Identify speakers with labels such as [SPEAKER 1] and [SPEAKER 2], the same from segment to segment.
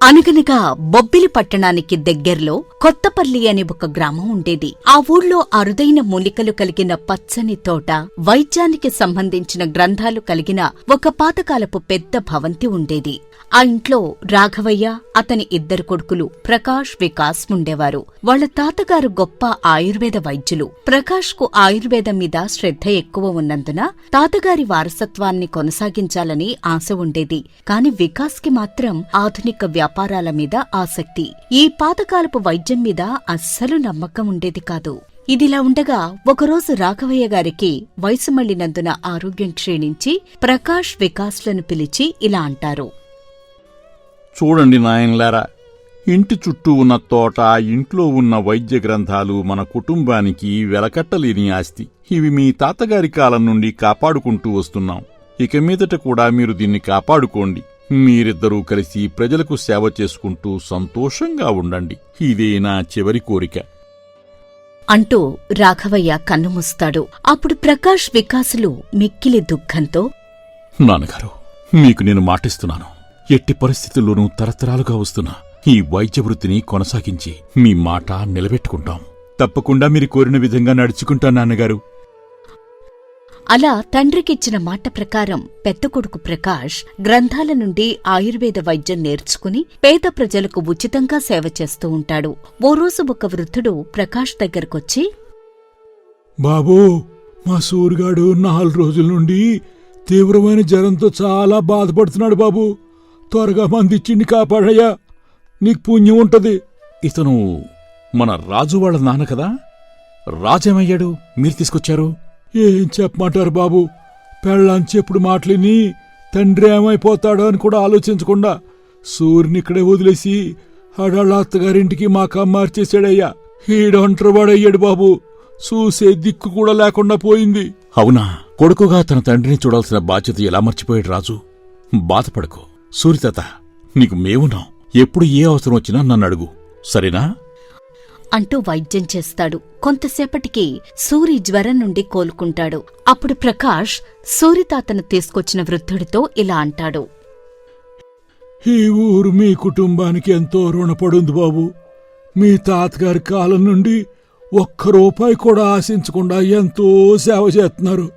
[SPEAKER 1] అనగనగా బొబ్బిలి పట్టణానికి దగ్గర్లో కొత్తపల్లి అనే ఒక గ్రామం ఉండేది. ఆ ఊళ్ళో అరుదైన మూలికలు కలిగిన పచ్చని తోట, వైద్యానికి సంబంధించిన గ్రంథాలు కలిగిన ఒక పాతకాలపు పెద్ద భవంతి ఉండేది. ఆ ఇంట్లో రాఘవయ్య, అతని ఇద్దరు కొడుకులు ప్రకాష్, వికాస్ ఉండేవారు. వాళ్ల తాతగారు గొప్ప ఆయుర్వేద వైద్యులు. ప్రకాష్ కు ఆయుర్వేదం మీద శ్రద్ధ ఎక్కువ ఉన్నందున తాతగారి వారసత్వాన్ని కొనసాగించాలని ఆశ ఉండేది. కాని వికాస్ కి మాత్రం ఆధునిక వ్యాపారాల మీద ఆసక్తి. ఈ పాతకాలపు వైద్యం మీద అస్సలు నమ్మకం ఉండేది కాదు. ఇదిలా ఉండగా ఒకరోజు రాఘవయ్య గారికి వయసు మళ్లినందున ఆరోగ్యం క్షీణించి ప్రకాష్, వికాస్లను పిలిచి ఇలా అంటారు.
[SPEAKER 2] చూడండి నాయనలారా, ఇంటి చుట్టూ ఉన్న తోట, ఇంట్లో ఉన్న వైద్య గ్రంథాలు మన కుటుంబానికి వెలకట్టలేని ఆస్తి. ఇవి మీ తాతగారి కాలం నుండి కాపాడుకుంటూ వస్తున్నాం. ఇక మీదట కూడా మీరు దీన్ని కాపాడుకోండి. మీరిద్దరూ కలిసి ప్రజలకు సేవ చేసుకుంటూ సంతోషంగా ఉండండి. ఇదే నా చివరి కోరిక
[SPEAKER 1] అంటూ రాఘవయ్య కన్నుమూస్తాడు. అప్పుడు ప్రకాష్, వికాసులు మిక్కిలి దుఃఖంతో,
[SPEAKER 2] నాన్నగారు, మీకు నేను మాటిస్తున్నాను, ఎట్టి పరిస్థితుల్లోనూ తరతరాలుగా వస్తున్న ఈ వైద్య వృత్తిని కొనసాగించి మీ మాట నిలబెట్టుకుంటాం. తప్పకుండా మీరు కోరిన విధంగా నడుచుకుంటా నాన్నగారు.
[SPEAKER 1] అలా తండ్రికిచ్చిన మాట ప్రకారం పెద్ద కొడుకు ప్రకాష్ గ్రంథాల నుండి ఆయుర్వేద వైద్యం నేర్చుకుని పేద ప్రజలకు ఉచితంగా సేవ చేస్తూ ఉంటాడు. ఓ రోజు ఒక వృద్ధుడు ప్రకాష్ దగ్గరకొచ్చి,
[SPEAKER 3] బాబూ, మా సూరిగాడు 4 రోజుల నుండి తీవ్రమైన జ్వరంతో చాలా బాధపడుతున్నాడు బాబూ. త్వరగా మందిచ్చిండి కాపాడయ్యా, నీకు పుణ్యం ఉంటది.
[SPEAKER 2] ఇతను మన రాజు వాళ్ళ నాన్న కదా? రాజేమయ్యాడు మీరు తీసుకొచ్చారు?
[SPEAKER 3] ఏం చెప్పమంటారు బాబు, పెళ్ళాం చెప్పుడు మాటలిని తండ్రి ఏమైపోతాడో అని కూడా ఆలోచించకుండా సూర్యునిక్కడే వదిలేసి ఆడాళ్ళ అత్తగారింటికి మా కమ్మార్చేశాడయ్యా. ఈడొంటరివాడయ్యాడు బాబు, చూసే దిక్కు కూడా లేకుండా పోయింది.
[SPEAKER 2] అవునా? కొడుకుగా తన తండ్రిని చూడాల్సిన బాధ్యత ఎలా మర్చిపోయాడు రాజు? బాధపడకు సూరితాత, నీకు మేవున్నాం. ఎప్పుడు ఏ అవసరం వచ్చినా నన్ను అడుగు, సరేనా?
[SPEAKER 1] అంటూ వైద్యం చేస్తాడు. కొంతసేపటికి సూరి జ్వరం నుండి కోలుకుంటాడు. అప్పుడు ప్రకాష్ సూరితాతను తీసుకొచ్చిన వృద్ధుడితో ఇలా అంటాడు.
[SPEAKER 3] ఈ ఊరు మీ కుటుంబానికి ఎంతో రుణపడుంది బాబు. మీ తాతగారి కాలం నుండి ₹1 కూడా ఆశించకుండా ఎంతో సేవ చేస్తున్నారు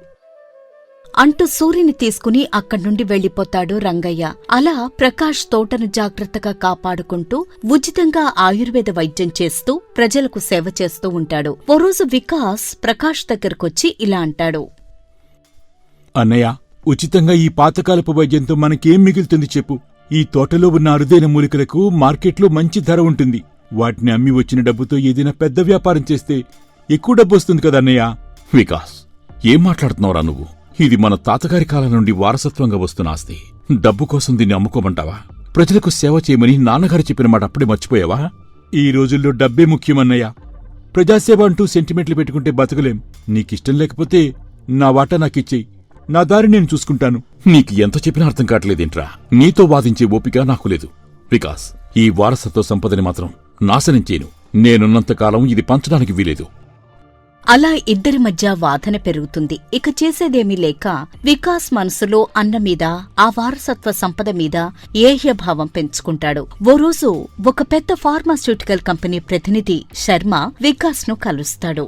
[SPEAKER 1] అంటూ సూరిని తీసుకుని అక్కడ్నుండి వెళ్లిపోతాడు రంగయ్య. అలా ప్రకాష్ తోటను జాగ్రత్తగా కాపాడుకుంటూ ఉచితంగా ఆయుర్వేద వైద్యం చేస్తూ ప్రజలకు సేవ చేస్తూ ఉంటాడు. ఓ రోజు వికాస్ ప్రకాష్ దగ్గరకొచ్చి ఇలా అంటాడు.
[SPEAKER 3] అన్నయ్య, ఉచితంగా ఈ పాతకాలపు వైద్యంతో మనకేం మిగులుతుంది చెప్పు? ఈ తోటలో ఉన్న అరుదైన మూలికలకు మార్కెట్లో మంచి ధర ఉంటుంది. వాటిని అమ్మి వచ్చిన డబ్బుతో ఏదైనా పెద్ద వ్యాపారం చేస్తే ఎక్కువ డబ్బు వస్తుంది కదన్నయ్య.
[SPEAKER 2] వికాస్, ఏం మాట్లాడుతున్నావురా నువ్వు? ఇది మన తాతగారి కాలం నుండి వారసత్వంగా వస్తున్న ఆస్తి. డబ్బు కోసం దీన్ని అమ్ముకోమంటావా? ప్రజలకు సేవ చేయమని నాన్నగారు చెప్పిన మాట అప్పుడే మర్చిపోయావా?
[SPEAKER 3] ఈ రోజుల్లో డబ్బే ముఖ్యమన్నయ్య. ప్రజాసేవ అంటూ సెంటిమెంట్లు పెట్టుకుంటే బతకలేం. నీకిష్టం లేకపోతే నా వాటా నాకిచ్చేయి, నా దారి నేను చూసుకుంటాను.
[SPEAKER 2] నీకు ఎంత చెప్పినా అర్థం కావట్లేదేంట్రా? నీతో వాదించే ఓపిక నాకు లేదు. వికాస్, ఈ వారసత్వ సంపదని మాత్రం నాశనం చేయను. నేనున్నంతకాలం ఇది పంచడానికి వీలేదు.
[SPEAKER 1] అలా ఇద్దరి మధ్య వాదన పెరుగుతుంది. ఇక చేసేదేమీ లేక వికాస్ మనసులో అన్న మీద, ఆ వారసత్వ సంపద మీద ఏహ్యభావం పెంచుకుంటాడు. ఓ రోజు ఒక పెద్ద ఫార్మాస్యూటికల్ కంపెనీ ప్రతినిధి శర్మ వికాస్ ను కలుస్తాడు.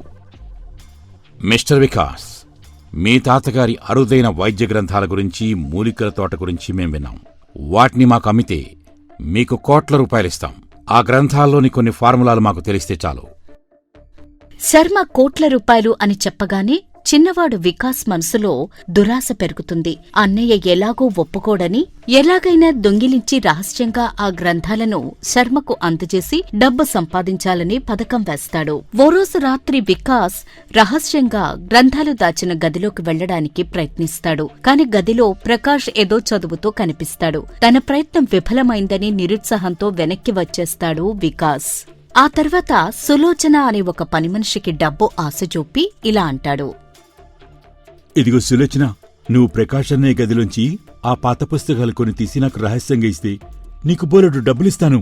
[SPEAKER 2] మిస్టర్ వికాస్, మీ తాతగారి అరుదైన వైద్య గ్రంథాల గురించి, మూలికల తోట గురించి మేం విన్నాం. వాటిని మాకు అమ్మితే మీకు ₹1,00,00,000 ఆ గ్రంథాల్లోని కొన్ని ఫార్ములాలు మాకు తెలిస్తే చాలు.
[SPEAKER 1] శర్మ ₹1,00,00,000 అని చెప్పగానే చిన్నవాడు వికాస్ మనసులో దురాశ పెరుగుతుంది. అన్నయ్య ఎలాగో ఒప్పుకోడని ఎలాగైనా దొంగిలించి రహస్యంగా ఆ గ్రంథాలను శర్మకు అందజేసి డబ్బు సంపాదించాలని పథకం వేస్తాడు. ఓ రోజు రాత్రి వికాస్ రహస్యంగా గ్రంథాలు దాచిన గదిలోకి వెళ్లడానికి ప్రయత్నిస్తాడు. కాని గదిలో ప్రకాష్ ఏదో చదువుతూ కనిపిస్తాడు. తన ప్రయత్నం విఫలమైందని నిరుత్సాహంతో వెనక్కి వచ్చేస్తాడు వికాస్. ఆ తర్వాత సులోచన అనే ఒక పనిమనిషికి డబ్బు ఆశ చూపి ఇలా అంటాడు.
[SPEAKER 3] ఇదిగో సులోచన, నువ్వు ప్రకాష్ అన్నయ్య గదిలోంచి ఆ పాత పుస్తకాలు కొని తీసి నాకు రహస్యంగా ఇస్తే నీకు బోలెడు డబ్బులిస్తాను.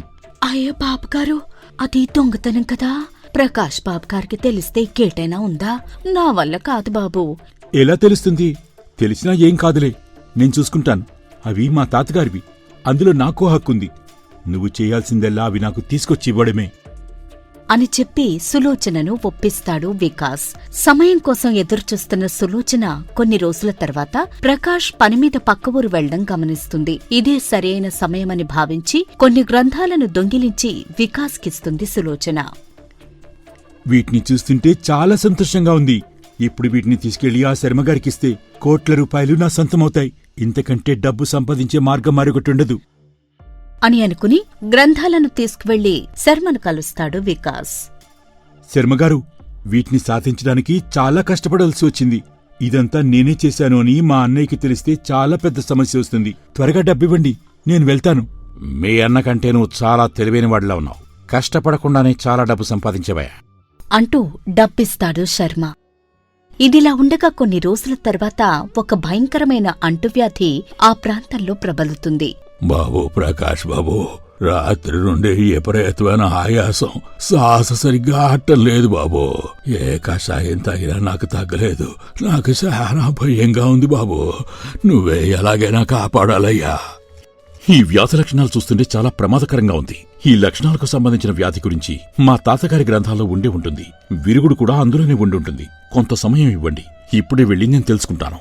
[SPEAKER 1] అయ్యో బాబుగారు, అది దొంగతనం కదా. ప్రకాష్ బాబుగారికి తెలిస్తే కేటైనా ఉందా? నా వల్ల కాదు బాబు.
[SPEAKER 3] ఎలా తెలుస్తుంది? తెలిసినా ఏం కాదులే, నేను చూసుకుంటాను. అవి మా తాతగారివి, అందులో నాకో హక్కుంది. నువ్వు చేయాల్సిందల్లా అవి నాకు తీసుకొచ్చి ఇవ్వడమే.
[SPEAKER 1] అని చెప్పి సులోచనను ఒప్పిస్తాడు వికాస్. సమయం కోసం ఎదురుచూస్తున్న సులోచన కొన్ని రోజుల తర్వాత ప్రకాష్ పనిమీద పక్క ఊరు వెళ్లడం గమనిస్తుంది. ఇదే సరైన సమయమని భావించి కొన్ని గ్రంథాలను దొంగిలించి వికాస్కిస్తుంది సులోచన.
[SPEAKER 3] వీటిని చూస్తుంటే చాలా సంతోషంగా ఉంది. ఇప్పుడు వీటిని తీసుకెళ్లి ఆ శర్మగారికిస్తే కోట్ల రూపాయలు నా సొంతమవుతాయి. ఇంతకంటే డబ్బు సంపాదించే మార్గం మరొకటుండదు
[SPEAKER 1] అని అనుకుని గ్రంథాలను తీసుకువెళ్లి శర్మను కలుస్తాడు వికాస్.
[SPEAKER 3] శర్మగారు, వీటిని సాధించడానికి చాలా కష్టపడాల్సి వచ్చింది. ఇదంతా నేనే చేశాను అని మా అన్నయ్యకి తెలిస్తే చాలా పెద్ద సమస్య వస్తుంది. త్వరగా డబ్బివ్వండి, నేను వెళ్తాను.
[SPEAKER 2] మీ అన్నకంటే నువ్వు చాలా తెలివైనవాడిలా ఉన్నావు. కష్టపడకుండానే చాలా డబ్బు సంపాదించవా
[SPEAKER 1] అంటూ డబ్బిస్తాడు శర్మ. ఇదిలా ఉండగా కొన్ని రోజుల తర్వాత ఒక భయంకరమైన అంటువ్యాధి ఆ ప్రాంతంలో ప్రబలుతుంది.
[SPEAKER 3] బాబు ప్రకాష్ బాబు, రాత్రి నుండి విపరీతమైన ఆయాసం, శ్వాస సరిగ్గా ఆడటం లేదు బాబు. ఏ కషాయం తాగినా నాకు తగ్గలేదు. నాకు చాలా భయంగా ఉంది బాబు. నువ్వే ఎలాగైనా కాపాడాలయ్యా.
[SPEAKER 2] ఈ వ్యాధి లక్షణాలు చూస్తుంటే చాలా ప్రమాదకరంగా ఉంది. ఈ లక్షణాలకు సంబంధించిన వ్యాధి గురించి మా తాతగారి గ్రంథాల్లో ఉండే ఉంటుంది. విరుగుడు కూడా అందులోనే ఉండుంటుంది. కొంత సమయం ఇవ్వండి, ఇప్పుడే వెళ్ళి నేను తెలుసుకుంటాను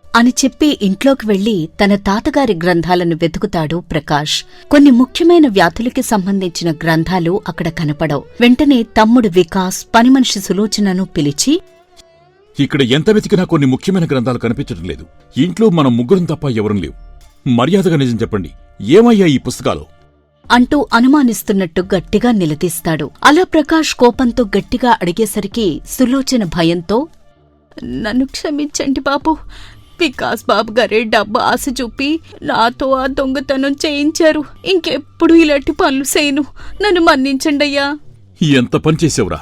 [SPEAKER 1] అని చెప్పి ఇంట్లోకి వెళ్లి తన తాతగారి గ్రంథాలను వెతుకుతాడు ప్రకాష్. కొన్ని ముఖ్యమైన వ్యాధులకి సంబంధించిన గ్రంథాలు అక్కడ కనపడవు. వెంటనే తమ్ముడు వికాస్ పనిమనిషి సులోచనను పిలిచి,
[SPEAKER 2] ఇక్కడ ఎంత వెతికినా కొన్ని ముఖ్యమైన గ్రంథాలు కనిపించడం లేదు. ఇంట్లో మనం ముగ్గురం తప్ప ఎవరం లేవు. మర్యాదగా నిజం చెప్పండి, ఏమయ్యా ఈ పుస్తకాలు
[SPEAKER 1] అంటూ అనుమానిస్తున్నట్టు గట్టిగా నిలదీస్తాడు. అలా ప్రకాష్ కోపంతో గట్టిగా అడిగేసరికి సులోచన భయంతో, నన్ను క్షమించండి బాబు. వికాస్ బాబు గారే డబ్బు ఆశ చూపి నాతో ఆ దొంగతనం చేయించారు. ఇంకెప్పుడు ఇలాంటి పనులు చేయను. నన్ను మన్నించండయ్యా.
[SPEAKER 2] ఎంత పనిచేసావురా!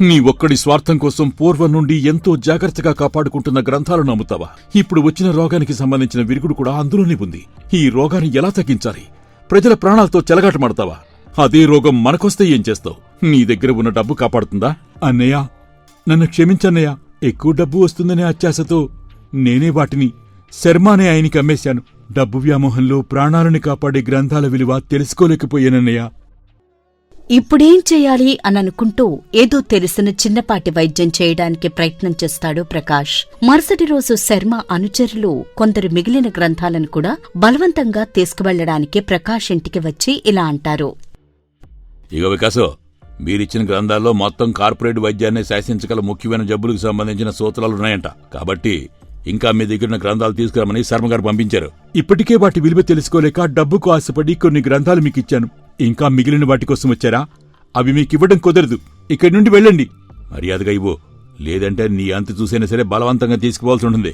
[SPEAKER 2] నీ ఒక్కడి స్వార్థం కోసం పూర్వం నుండి ఎంతో జాగ్రత్తగా కాపాడుకుంటున్న గ్రంథాలను అమ్ముతావా? ఇప్పుడు వచ్చిన రోగానికి సంబంధించిన విరుగుడు కూడా అందులోనే ఉంది. ఈ రోగాన్ని ఎలా తగ్గించాలి? ప్రజల ప్రాణాలతో చెలగాటమాడతావా? అదే రోగం మనకొస్తే ఏం చేస్తావు? నీ దగ్గర ఉన్న డబ్బు కాపాడుతుందా?
[SPEAKER 3] అన్నయ్య, నన్ను క్షమించన్నయ్య. ఎక్కువ డబ్బు వస్తుందనే అత్యాశతో నేనే వాటిని శర్మ అనే ఆయనకి అమ్మేశాను. డబ్బు వ్యామోహంలో ప్రాణాలను కాపాడే గ్రంథాల విలువ తెలుసుకోలేకపోయానన్నయ్య.
[SPEAKER 1] ఇప్పుడేం చెయ్యాలి అననుకుంటూ ఏదో తెలిసిన చిన్నపాటి వైద్యం చేయడానికి ప్రయత్నం చేస్తాడు ప్రకాష్. మరుసటి రోజు శర్మ అనుచరులు కొందరు మిగిలిన గ్రంథాలను కూడా బలవంతంగా తీసుకువెళ్లడానికి ప్రకాష్ ఇంటికి వచ్చి ఇలా అంటారు.
[SPEAKER 2] ఇక వికాసో, మీరిచ్చిన గ్రంథాల్లో మొత్తం కార్పొరేట్ వైద్యాన్ని శాసించగల ముఖ్యమైన జబ్బులకు సంబంధించిన సూత్రాలున్నాయంట. కాబట్టి ఇంకా మీ దగ్గరున్న గ్రంథాలు తీసుకురామని శర్మగారు పంపించారు.
[SPEAKER 3] ఇప్పటికే వాటి విలువ తెలుసుకోలేక డబ్బుకు ఆశపడి కొన్ని గ్రంథాలు మీకిచ్చాను. ఇంకా మిగిలిన వాటి కోసం వచ్చారా? అవి మీకివ్వడం కుదరదు. ఇక్కడి నుండి వెళ్ళండి.
[SPEAKER 2] మర్యాదగా ఇవ్వు, లేదంటే నీ అంతు చూసైనా సరే బలవంతంగా తీసుకుపోవాల్సి ఉంటుంది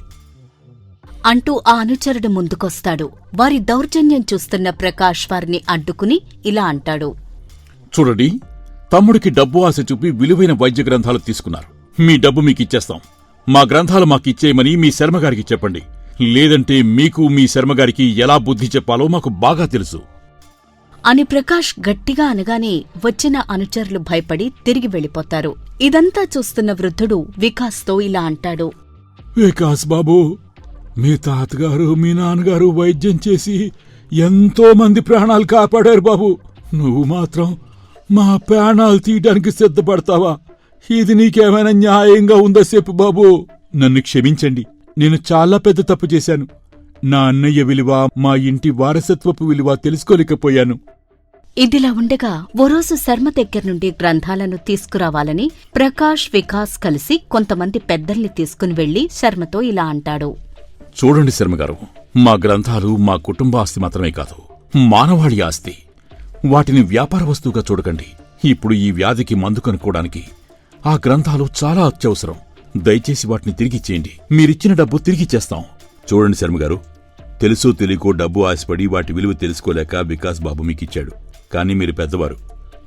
[SPEAKER 1] అంటూ ఆ అనుచరుడు ముందుకొస్తాడు. వారి దౌర్జన్యం చూస్తున్న ప్రకాష్ వారిని అడ్డుకుని ఇలా అంటాడు.
[SPEAKER 2] చూడండి, తమ్ముడికి డబ్బు ఆశ చూపి విలువైన వైద్య గ్రంథాలు తీసుకున్నారు. మీ డబ్బు మీకిచ్చేస్తాం. మా గ్రంథాలు మాకిచ్చేయమని మీ శర్మగారికి చెప్పండి. లేదంటే మీకు మీ శర్మగారికి ఎలా బుద్ధి చెప్పాలో మాకు బాగా తెలుసు
[SPEAKER 1] అని ప్రకాష్ గట్టిగా అనగానే వచ్చిన అనుచరులు భయపడి తిరిగి వెళ్ళిపోతారు. ఇదంతా చూస్తున్న వృద్ధుడు వికాస్తో ఇలా అంటాడు.
[SPEAKER 3] వికాస్ బాబూ, మీ తాతగారు మీ నాన్నగారు వైద్యం చేసి ఎంతో మంది ప్రాణాలు కాపాడారు బాబు. నువ్వు మాత్రం మా ప్రాణాలు తీయడానికి సిద్ధపడతావా? ఇది నీకేమైనా న్యాయంగా ఉందా చెప్పు బాబూ. నన్ను క్షమించండి, నేను చాలా పెద్ద తప్పు చేశాను. నా అన్నయ్య విలువ, మా ఇంటి వారసత్వపు విలువ తెలుసుకోలేకపోయాను.
[SPEAKER 1] ఇదిలా ఉండగా ఓ రోజు శర్మ దగ్గర నుండి గ్రంథాలను తీసుకురావాలని ప్రకాష్ వికాస్ కలిసి కొంతమంది పెద్దల్ని తీసుకుని వెళ్లి శర్మతో ఇలా అంటాడు.
[SPEAKER 2] చూడండి శర్మగారు, మా గ్రంథాలు మా కుటుంబ ఆస్తి మాత్రమే కాదు, మానవాళి ఆస్తి. వాటిని వ్యాపార వస్తువుగా చూడకండి. ఇప్పుడు ఈ వ్యాధికి మందు కనుక్కోవడానికి ఆ గ్రంథాలు చాలా అత్యవసరం. దయచేసి వాటిని తిరిగిచ్చేయండి. మీరిచ్చిన డబ్బు తిరిగిచ్చేస్తాం. చూడండి శర్మగారు, తెలుసో తెలియకో డబ్బు ఆశపడి వాటి విలువ తెలుసుకోలేక వికాస్ బాబు మీకిచ్చాడు. కానీ మీరు పెద్దవారు,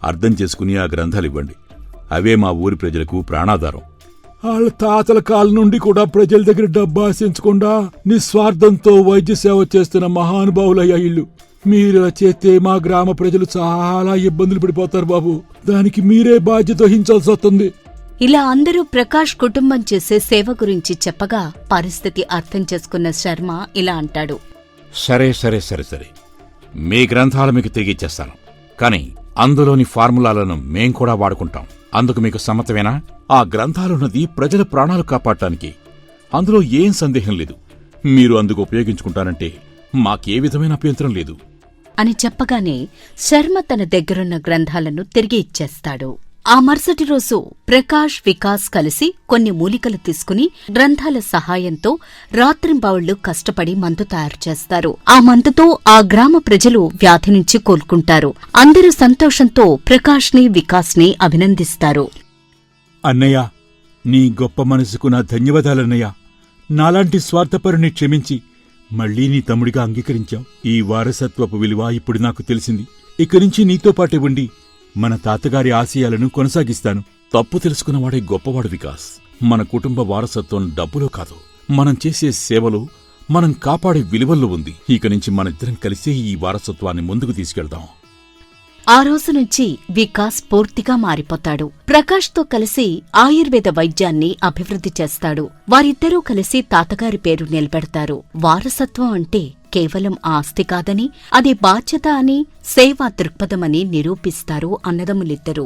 [SPEAKER 2] అర్థం చేసుకుని ఆ గ్రంథాలివ్వండి. అవే మా ఊరి ప్రజలకు ప్రాణాధారం.
[SPEAKER 3] వాళ్ళ తాతల కాలం నుండి కూడా ప్రజల దగ్గర డబ్బు ఆశించకుండా నిస్వార్థంతో వైద్య సేవ చేస్తున్న మహానుభావులయ్యా ఇల్లు. మీరిలా చేస్తే మా గ్రామ ప్రజలు చాలా ఇబ్బందులు పడిపోతారు బాబు. దానికి మీరే బాధ్యత వహించాల్సి వస్తుంది.
[SPEAKER 1] ఇలా అందరూ ప్రకాష్ కుటుంబం చేసే సేవ గురించి చెప్పగా పరిస్థితి అర్థం చేసుకున్న శర్మ ఇలా అంటాడు.
[SPEAKER 2] సరే సరే సరే సరే, మీ గ్రంథాలు మీకు తిరిగిచ్చేస్తాను. కాని అందులోని ఫార్ములాలను మేం కూడా వాడుకుంటాం. అందుకు మీకు సమ్మతమేనా? ఆ గ్రంథాలున్నది ప్రజల ప్రాణాలు కాపాడటానికి. అందులో ఏం సందేహం లేదు. మీరు అందుకు ఉపయోగించుకుంటానంటే మాకే విధమైన అభ్యంతరం లేదు
[SPEAKER 1] అని చెప్పగానే శర్మ తన దగ్గరున్న గ్రంథాలను తిరిగి ఇచ్చేస్తాడు. ఆ మరుసటి రోజు ప్రకాష్, వికాస్ కలిసి కొన్ని మూలికలు తీసుకుని గ్రంథాల సహాయంతో రాత్రింబవళ్లు కష్టపడి మందు తయారు చేస్తారు. ఆ మందుతో ఆ గ్రామ ప్రజలు వ్యాధి నుంచి కోలుకుంటారు. అందరూ సంతోషంతో ప్రకాష్ని, వికాస్ని అభినందిస్తారు.
[SPEAKER 3] అన్నయ్య, నీ గొప్ప మనసుకు నా ధన్యవాదాలన్నయ్య. నాలాంటి స్వార్థపరుని క్షమించి మళ్లీ నీ తమ్ముడిగా అంగీకరించాం. ఈ వారసత్వపు విలువ ఇప్పుడు నాకు తెలిసింది. ఇకనుంచి నీతో పాటే ఉండి మన తాతగారి ఆశయాలను కొనసాగిస్తాను.
[SPEAKER 2] తప్పు తెలుసుకున్నవాడే గొప్పవాడు వికాస్. మన కుటుంబ వారసత్వం డబ్బులో కాదు, మనం చేసే సేవలో, మనం కాపాడే విలువల్లో ఉంది. ఇక నుంచి మనిద్దరం కలిసే ఈ వారసత్వాన్ని ముందుకు తీసుకెళ్దాం.
[SPEAKER 1] ఆ రోజు నుంచి వికాస్ పూర్తిగా మారిపోతాడు. ప్రకాష్తో కలిసి ఆయుర్వేద వైద్యాన్ని అభివృద్ధి చేస్తాడు. వారిద్దరూ కలిసి తాతగారి పేరు నిలబెడతారు. వారసత్వం అంటే కేవలం ఆస్తి కాదని, అది బాధ్యత అని, సేవా దృక్పథమని నిరూపిస్తారు అన్నదమ్ములిద్దరూ.